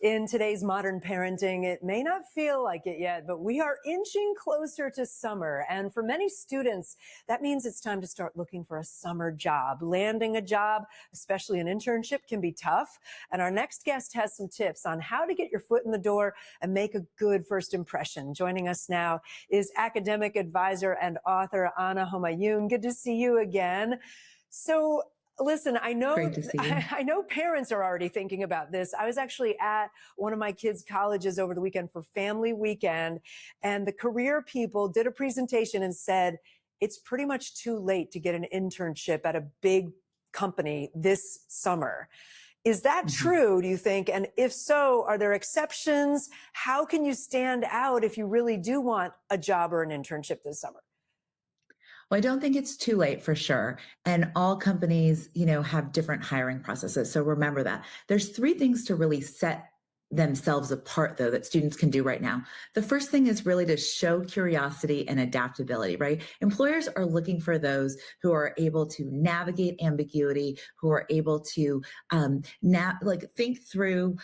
In today's modern parenting, it may not feel like it yet, but we are inching closer to summer. And for many students, that means it's time to start looking for a summer job. Landing a job, especially an internship, can be tough. And our next guest has some tips on how to get your foot in the door and make a good first impression. Joining us now is academic advisor and author Ana Homayoun. Good to see you again. So, listen, I Great to see you. I know parents are already thinking about this. I was actually at one of my kids' colleges over the weekend for family weekend, and the career people did a presentation and said, it's pretty much too late to get an internship at a big company this summer. Is that true, do you think? And if so, are there exceptions? How can you stand out if you really do want a job or an internship this summer? Well, I don't think it's too late for sure. And all companies, have different hiring processes. So remember that. There's three things to really set themselves apart, though, that students can do right now. The first thing is really to show curiosity and adaptability, right? Employers are looking for those who are able to navigate ambiguity, who are able to think through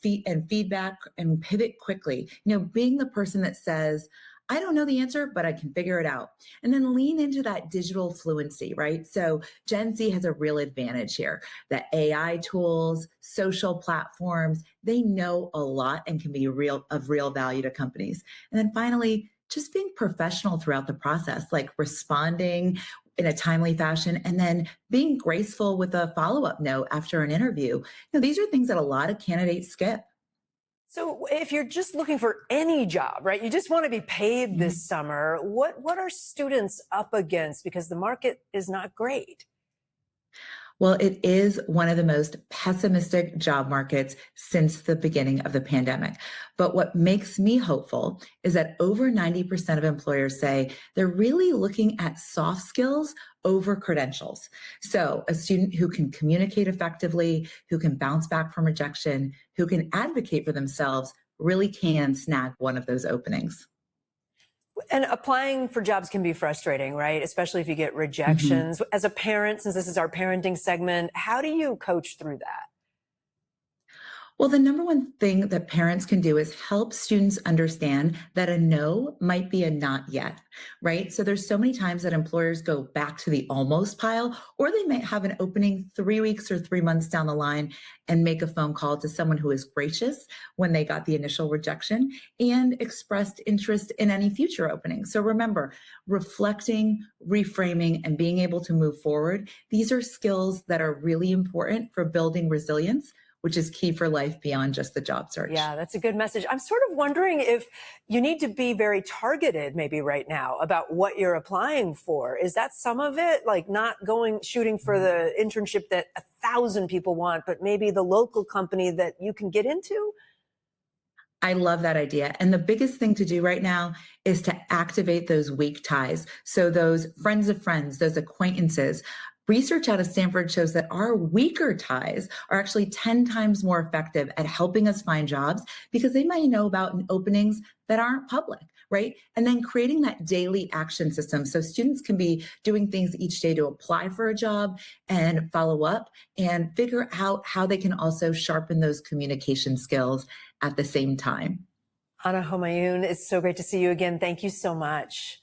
feedback and pivot quickly. Being the person that says, I don't know the answer, but I can figure it out. And then lean into that digital fluency, right? So Gen Z has a real advantage here. The AI tools, social platforms, they know a lot and can be of real value to companies. And then finally, just being professional throughout the process, like responding in a timely fashion, and then being graceful with a follow-up note after an interview. These are things that a lot of candidates skip. So if you're just looking for any job, right, you just want to be paid this summer, what are students up against? Because the market is not great. Well, it is one of the most pessimistic job markets since the beginning of the pandemic. But what makes me hopeful is that over 90% of employers say they're really looking at soft skills over credentials. So a student who can communicate effectively, who can bounce back from rejection, who can advocate for themselves really can snag one of those openings. And applying for jobs can be frustrating, right? Especially if you get rejections. As a parent, since this is our parenting segment, how do you coach through that? Well, the number one thing that parents can do is help students understand that a no might be a not yet, right? So there's so many times that employers go back to the almost pile, or they might have an opening 3 weeks or 3 months down the line and make a phone call to someone who is gracious when they got the initial rejection and expressed interest in any future openings. So remember, reflecting, reframing, and being able to move forward, these are skills that are really important for building resilience, which is key for life beyond just the job search. Yeah, that's a good message. I'm sort of wondering if you need to be very targeted maybe right now about what you're applying for. Is that some of it? Like not shooting for the internship that 1,000 people want, but maybe the local company that you can get into? I love that idea. And the biggest thing to do right now is to activate those weak ties. So those friends of friends, those acquaintances. Research out of Stanford shows that our weaker ties are actually 10 times more effective at helping us find jobs because they might know about openings that aren't public, right? And then creating that daily action system. So students can be doing things each day to apply for a job and follow up and figure out how they can also sharpen those communication skills at the same time. Ana Homayoun, it's so great to see you again. Thank you so much.